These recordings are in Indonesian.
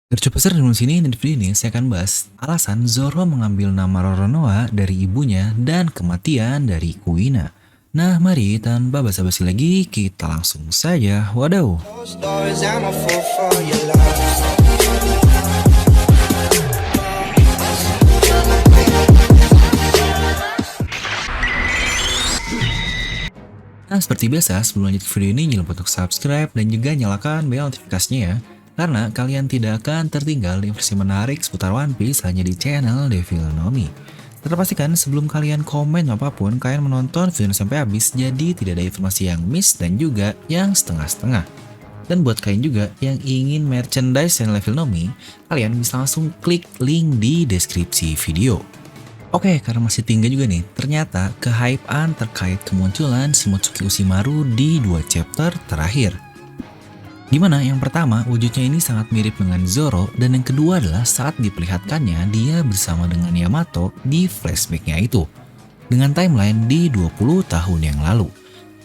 Tercepat di sini dan di video ini saya akan bahas alasan Zoro mengambil nama Roronoa dari ibunya dan kematian dari Kuina. Nah, mari tanpa basa-basi lagi kita langsung saja. Wadaw. Closed doors, I'm a fool for your love. Nah, seperti biasa, sebelum lanjut ke video ini, jangan lupa untuk subscribe dan juga nyalakan bel notifikasinya ya. Karena kalian tidak akan tertinggal informasi menarik seputar One Piece hanya di channel Devilnomi. Serta pastikan sebelum kalian komen apapun, kalian menonton video sampai habis, jadi tidak ada informasi yang miss dan juga yang setengah-setengah. Dan buat kalian juga yang ingin merchandise channel Devilnomi, kalian bisa langsung klik link di deskripsi video. Oke, karena masih tinggi juga nih, ternyata kehypean terkait kemunculan Shimotsuki Ushimaru di 2 chapter terakhir. Dimana yang pertama, wujudnya ini sangat mirip dengan Zoro, dan yang kedua adalah saat diperlihatkannya dia bersama dengan Yamato di flashbacknya itu, dengan timeline di 20 tahun yang lalu.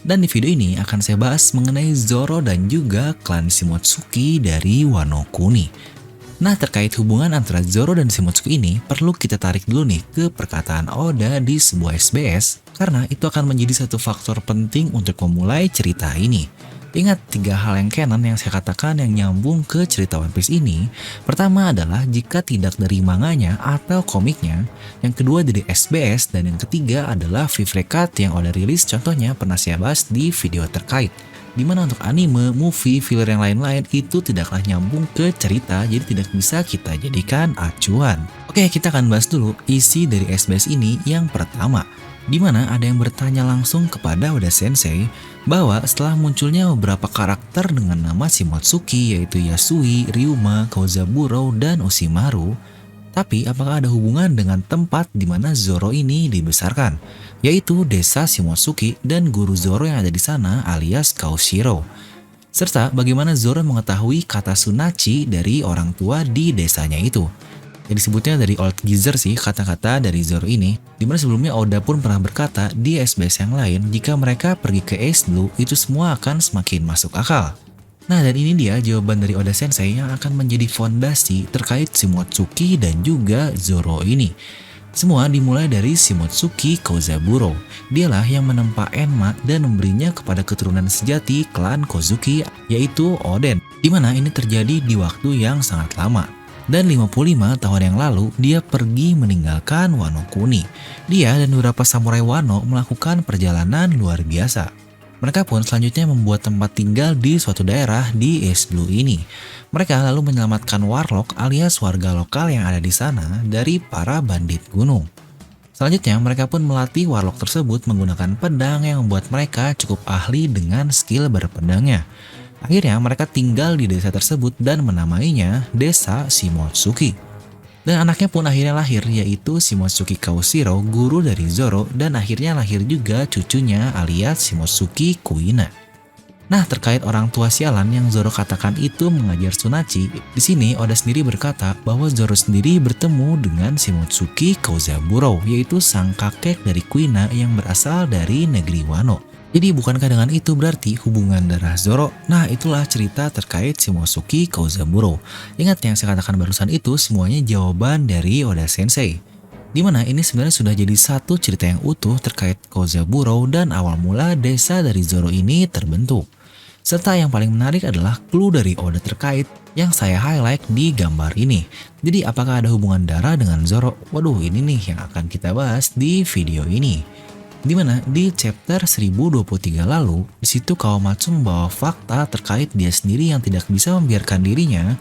Dan di video ini akan saya bahas mengenai Zoro dan juga klan Shimotsuki dari Wano Kuni. Nah, terkait hubungan antara Zoro dan Shimotsuki ini, perlu kita tarik dulu nih ke perkataan Oda di sebuah SBS, karena itu akan menjadi satu faktor penting untuk memulai cerita ini. Ingat 3 hal yang canon yang saya katakan yang nyambung ke cerita One Piece ini. Pertama adalah jika tidak dari manganya atau komiknya, yang kedua dari SBS, dan yang ketiga adalah Vivre Cut yang Oda rilis, contohnya pernah saya bahas di video terkait. Dimana untuk anime, movie, filler yang lain-lain itu tidaklah nyambung ke cerita, jadi tidak bisa kita jadikan acuan. Oke, kita akan bahas dulu isi dari SBS ini yang pertama. Dimana ada yang bertanya langsung kepada Oda Sensei bahwa setelah munculnya beberapa karakter dengan nama Shimotsuki yaitu Yasui, Ryuma, Kozaburo, dan Ushimaru, tapi apakah ada hubungan dengan tempat di mana Zoro ini dibesarkan, yaitu desa Shimotsuki dan guru Zoro yang ada di sana alias Kaushiro. Serta bagaimana Zoro mengetahui kata Sunachi dari orang tua di desanya itu. Yang disebutnya dari Old Geezer sih kata-kata dari Zoro ini, dimana sebelumnya Oda pun pernah berkata di SBS yang lain jika mereka pergi ke Ace Blue itu semua akan semakin masuk akal. Nah, dan ini dia jawaban dari Oda Sensei yang akan menjadi fondasi terkait Shimotsuki dan juga Zoro ini. Semua dimulai dari Shimotsuki Kozaburo. Dialah yang menempa Enma dan memberinya kepada keturunan sejati klan Kozuki yaitu Oden. Dimana ini terjadi di waktu yang sangat lama. Dan 55 tahun yang lalu dia pergi meninggalkan Wano Kuni. Dia dan beberapa samurai Wano melakukan perjalanan luar biasa. Mereka pun selanjutnya membuat tempat tinggal di suatu daerah di Ace Blue ini. Mereka lalu menyelamatkan warlock alias warga lokal yang ada di sana dari para bandit gunung. Selanjutnya mereka pun melatih warlock tersebut menggunakan pedang yang membuat mereka cukup ahli dengan skill berpedangnya. Akhirnya mereka tinggal di desa tersebut dan menamainya Desa Shimotsuki. Dan anaknya pun akhirnya lahir yaitu Shimotsuki Kaushiro, guru dari Zoro, dan akhirnya lahir juga cucunya alias Shimotsuki Kuina. Nah, terkait orang tua sialan yang Zoro katakan itu mengajar Tsunachi, di sini Oda sendiri berkata bahwa Zoro sendiri bertemu dengan Shimotsuki Kozaburo, yaitu sang kakek dari Kuina yang berasal dari negeri Wano. Jadi bukankah dengan itu berarti hubungan darah Zoro? Nah, itulah cerita terkait Shimotsuki Kozaburo. Ingat yang saya katakan barusan itu semuanya jawaban dari Oda Sensei. Dimana ini sebenarnya sudah jadi satu cerita yang utuh terkait Kozaburo dan awal mula desa dari Zoro ini terbentuk. Serta yang paling menarik adalah clue dari Oda terkait yang saya highlight di gambar ini. Jadi apakah ada hubungan darah dengan Zoro? Waduh, ini nih yang akan kita bahas di video ini. Dimana di chapter 1023 lalu, disitu Kawamatsu membawa fakta terkait dia sendiri yang tidak bisa membiarkan dirinya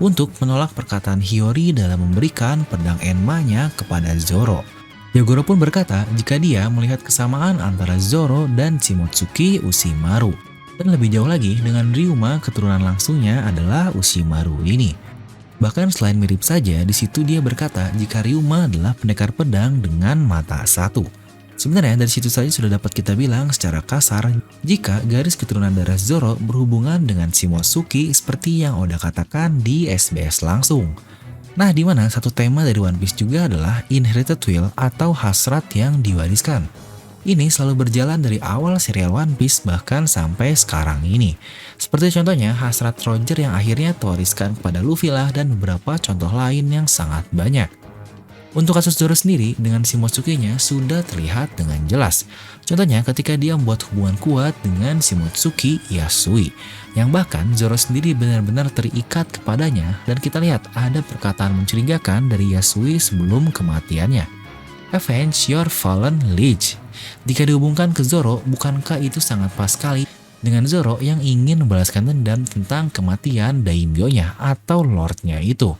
untuk menolak perkataan Hiyori dalam memberikan pedang Enma-nya kepada Zoro. Yagoro pun berkata jika dia melihat kesamaan antara Zoro dan Shimotsuki Ushimaru. Dan lebih jauh lagi dengan Ryuma keturunan langsungnya adalah Ushimaru ini. Bahkan selain mirip saja, di situ dia berkata jika Ryuma adalah pendekar pedang dengan mata satu. Sebenarnya dari situ saja sudah dapat kita bilang secara kasar jika garis keturunan darah Zoro berhubungan dengan Shimotsuki seperti yang Oda katakan di SBS langsung. Nah, di mana satu tema dari One Piece juga adalah Inherited Will atau hasrat yang diwariskan. Ini selalu berjalan dari awal serial One Piece bahkan sampai sekarang ini. Seperti contohnya hasrat Roger yang akhirnya terwariskan kepada Luffy lah dan beberapa contoh lain yang sangat banyak. Untuk kasus Zoro sendiri, dengan Shimotsuki-nya sudah terlihat dengan jelas. Contohnya ketika dia membuat hubungan kuat dengan Shimotsuki Yasui, yang bahkan Zoro sendiri benar-benar terikat kepadanya dan kita lihat ada perkataan mencurigakan dari Yasui sebelum kematiannya. Avenge your fallen liege. Jika dihubungkan ke Zoro, bukankah itu sangat pas sekali dengan Zoro yang ingin membalaskan dendam tentang kematian daimyo-nya atau lordnya itu?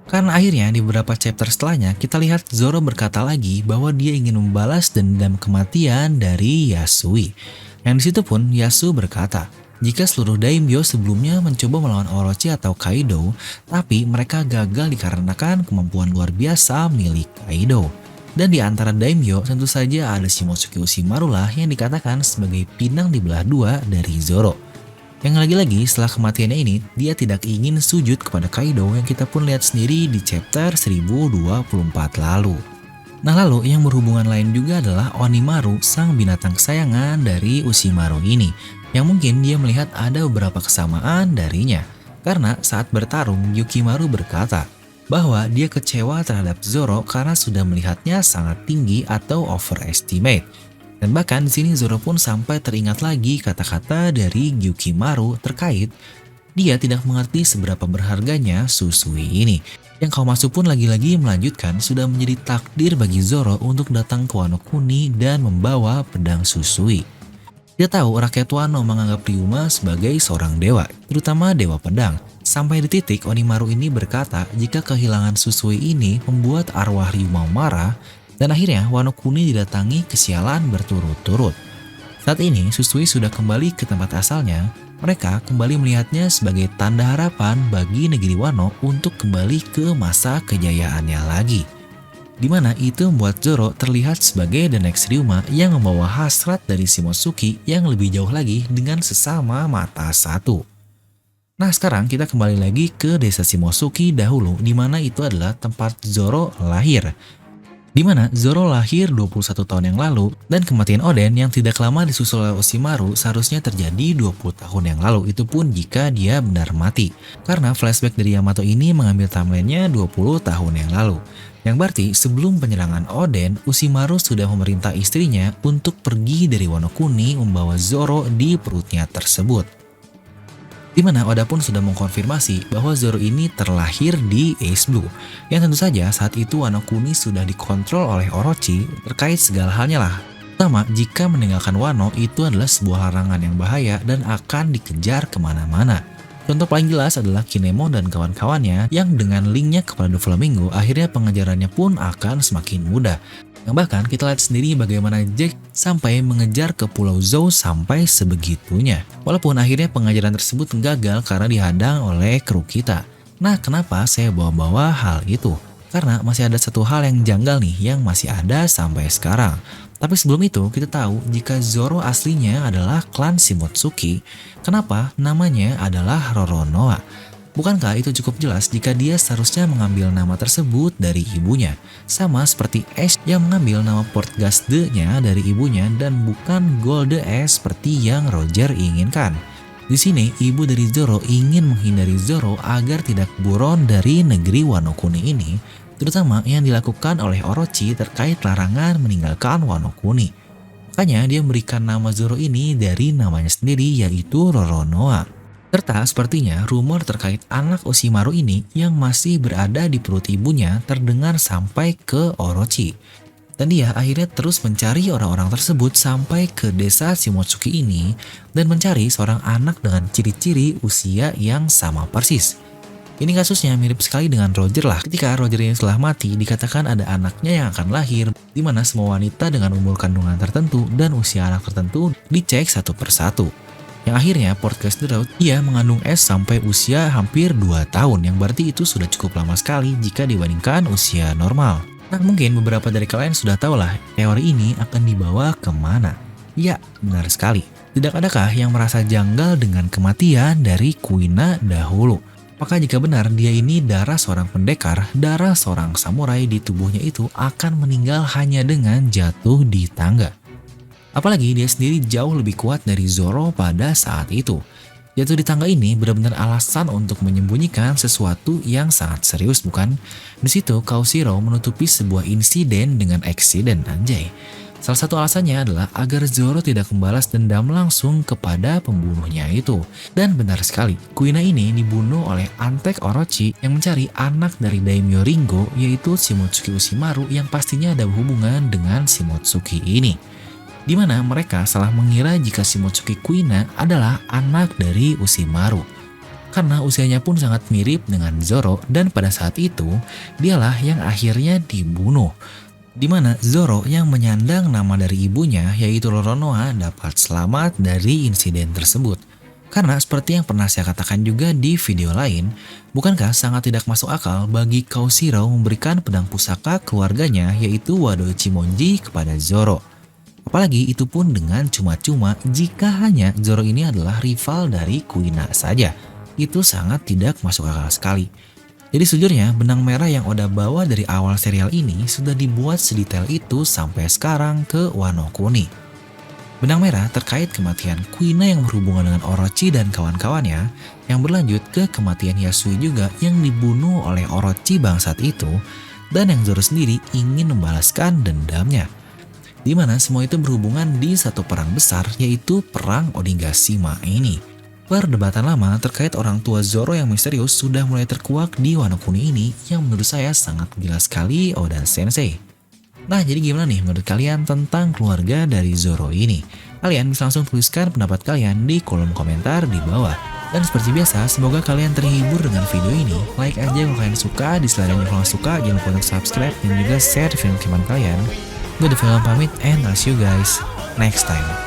Karena akhirnya di beberapa chapter setelahnya kita lihat Zoro berkata lagi bahwa dia ingin membalas dendam kematian dari Yasui. Yang disitu pun Yasu berkata, jika seluruh daimyo sebelumnya mencoba melawan Orochi atau Kaido, tapi mereka gagal dikarenakan kemampuan luar biasa milik Kaido. Dan di antara daimyo tentu saja ada Shimotsuki Orochimaru lah yang dikatakan sebagai pinang di belah dua dari Zoro. Yang lagi-lagi setelah kematiannya ini, dia tidak ingin sujud kepada Kaido yang kita pun lihat sendiri di chapter 1024 lalu. Nah lalu yang berhubungan lain juga adalah Onimaru, sang binatang kesayangan dari Orochimaru ini, yang mungkin dia melihat ada beberapa kesamaan darinya. Karena saat bertarung, Yukimaru berkata bahwa dia kecewa terhadap Zoro karena sudah melihatnya sangat tinggi atau overestimate. Dan bahkan di sini Zoro pun sampai teringat lagi kata-kata dari Yukimaru terkait dia tidak mengerti seberapa berharganya Susui ini. Yang Kawamatsu pun lagi-lagi melanjutkan sudah menjadi takdir bagi Zoro untuk datang ke Wano Kuni dan membawa pedang Susui. Dia tahu rakyat Wano menganggap Ryuma sebagai seorang dewa, terutama dewa pedang. Sampai di titik Onimaru ini berkata jika kehilangan Susui ini membuat arwah Ryuma marah. Dan akhirnya Wano Kuni didatangi kesialan berturut-turut. Saat ini Susui sudah kembali ke tempat asalnya, mereka kembali melihatnya sebagai tanda harapan bagi negeri Wano untuk kembali ke masa kejayaannya lagi. Dimana itu membuat Zoro terlihat sebagai the next Ryuma yang membawa hasrat dari Shimotsuki yang lebih jauh lagi dengan sesama mata satu. Nah sekarang kita kembali lagi ke desa Shimotsuki dahulu, dimana itu adalah tempat Zoro lahir. Di mana Zoro lahir 21 tahun yang lalu dan kematian Oden yang tidak lama disusul oleh Orochimaru seharusnya terjadi 20 tahun yang lalu, itu pun jika dia benar mati. Karena flashback dari Yamato ini mengambil timelinenya 20 tahun yang lalu. Yang berarti sebelum penyerangan Oden, Orochimaru sudah memerintah istrinya untuk pergi dari Wano Kuni membawa Zoro di perutnya tersebut. Di mana Oda pun sudah mengkonfirmasi bahwa Zoro ini terlahir di Ace Blue, yang tentu saja saat itu Wano Kuni sudah dikontrol oleh Orochi terkait segala halnya lah. Pertama, jika meninggalkan Wano itu adalah sebuah larangan yang bahaya dan akan dikejar kemana-mana. Contoh paling jelas adalah Kinemon dan kawan-kawannya yang dengan linknya kepada Doflamingo akhirnya pengejarannya pun akan semakin mudah. Yang bahkan kita lihat sendiri bagaimana Jack sampai mengejar ke Pulau Zou sampai sebegitunya. Walaupun akhirnya pengejaran tersebut gagal karena dihadang oleh kru kita. Nah kenapa saya bawa-bawa hal itu? Karena masih ada satu hal yang janggal nih yang masih ada sampai sekarang. Tapi sebelum itu kita tahu jika Zoro aslinya adalah klan Shimotsuki, kenapa namanya adalah Roronoa? Bukankah itu cukup jelas jika dia seharusnya mengambil nama tersebut dari ibunya? Sama seperti Ash yang mengambil nama Portgasde-nya dari ibunya dan bukan Golde Ash seperti yang Roger inginkan. Di sini ibu dari Zoro ingin menghindari Zoro agar tidak buron dari negeri Wano Kuni ini, terutama yang dilakukan oleh Orochi terkait larangan meninggalkan Wano Kuni. Makanya dia memberikan nama Zoro ini dari namanya sendiri yaitu Roronoa. Serta sepertinya rumor terkait anak Orochimaru ini yang masih berada di perut ibunya terdengar sampai ke Orochi. Dan dia akhirnya terus mencari orang-orang tersebut sampai ke desa Shimotsuki ini dan mencari seorang anak dengan ciri-ciri usia yang sama persis. Ini kasusnya mirip sekali dengan Roger lah. Ketika Roger ini telah mati, dikatakan ada anaknya yang akan lahir, di mana semua wanita dengan umur kandungan tertentu dan usia anak tertentu dicek satu persatu. Yang akhirnya Portgas The Road ia mengandung S sampai usia hampir 2 tahun, yang berarti itu sudah cukup lama sekali jika dibandingkan usia normal. Nah mungkin beberapa dari kalian sudah tahu lah teori ini akan dibawa kemana. Ya benar sekali, tidak adakah yang merasa janggal dengan kematian dari Kuina dahulu? Maka jika benar dia ini darah seorang pendekar, darah seorang samurai di tubuhnya itu akan meninggal hanya dengan jatuh di tangga. Apalagi dia sendiri jauh lebih kuat dari Zoro pada saat itu. Jatuh di tangga ini benar-benar alasan untuk menyembunyikan sesuatu yang sangat serius, bukan? Di situ Kaushiro menutupi sebuah insiden dengan eksiden, anjay. Salah satu alasannya adalah agar Zoro tidak membalas dendam langsung kepada pembunuhnya itu. Dan benar sekali, Kuina ini dibunuh oleh Antek Orochi yang mencari anak dari Daimyo Ringo, yaitu Shimotsuki Ushimaru yang pastinya ada hubungan dengan Shimotsuki ini. Di mana mereka salah mengira jika Shimotsuki Kuina adalah anak dari Ushimaru. Karena usianya pun sangat mirip dengan Zoro dan pada saat itu dialah yang akhirnya dibunuh. Di mana Zoro yang menyandang nama dari ibunya yaitu Roronoa dapat selamat dari insiden tersebut. Karena seperti yang pernah saya katakan juga di video lain, bukankah sangat tidak masuk akal bagi Kaushiro memberikan pedang pusaka keluarganya yaitu Wado Ichimonji kepada Zoro. Apalagi itu pun dengan cuma-cuma jika hanya Zoro ini adalah rival dari Kuina saja. Itu sangat tidak masuk akal sekali. Jadi sejujurnya benang merah yang Oda bawa dari awal serial ini sudah dibuat sedetail itu sampai sekarang ke Wano Kuni. Benang merah terkait kematian Kuina yang berhubungan dengan Orochi dan kawan-kawannya, yang berlanjut ke kematian Yasui juga yang dibunuh oleh Orochi bangsat itu, dan yang Zoro sendiri ingin membalaskan dendamnya. Di mana semua itu berhubungan di satu perang besar yaitu perang Onigashima ini. Perdebatan lama terkait orang tua Zoro yang misterius sudah mulai terkuak di Wano Kuni ini yang menurut saya sangat gila sekali Oda Sensei. Nah jadi gimana nih menurut kalian tentang keluarga dari Zoro ini? Kalian bisa langsung tuliskan pendapat kalian di kolom komentar di bawah. Dan seperti biasa, semoga kalian terhibur dengan video ini. Like aja kalau kalian suka, dislike aja kalau suka, jangan lupa untuk subscribe dan juga share film teman kalian. Gue The Film pamit and I'll see you guys next time.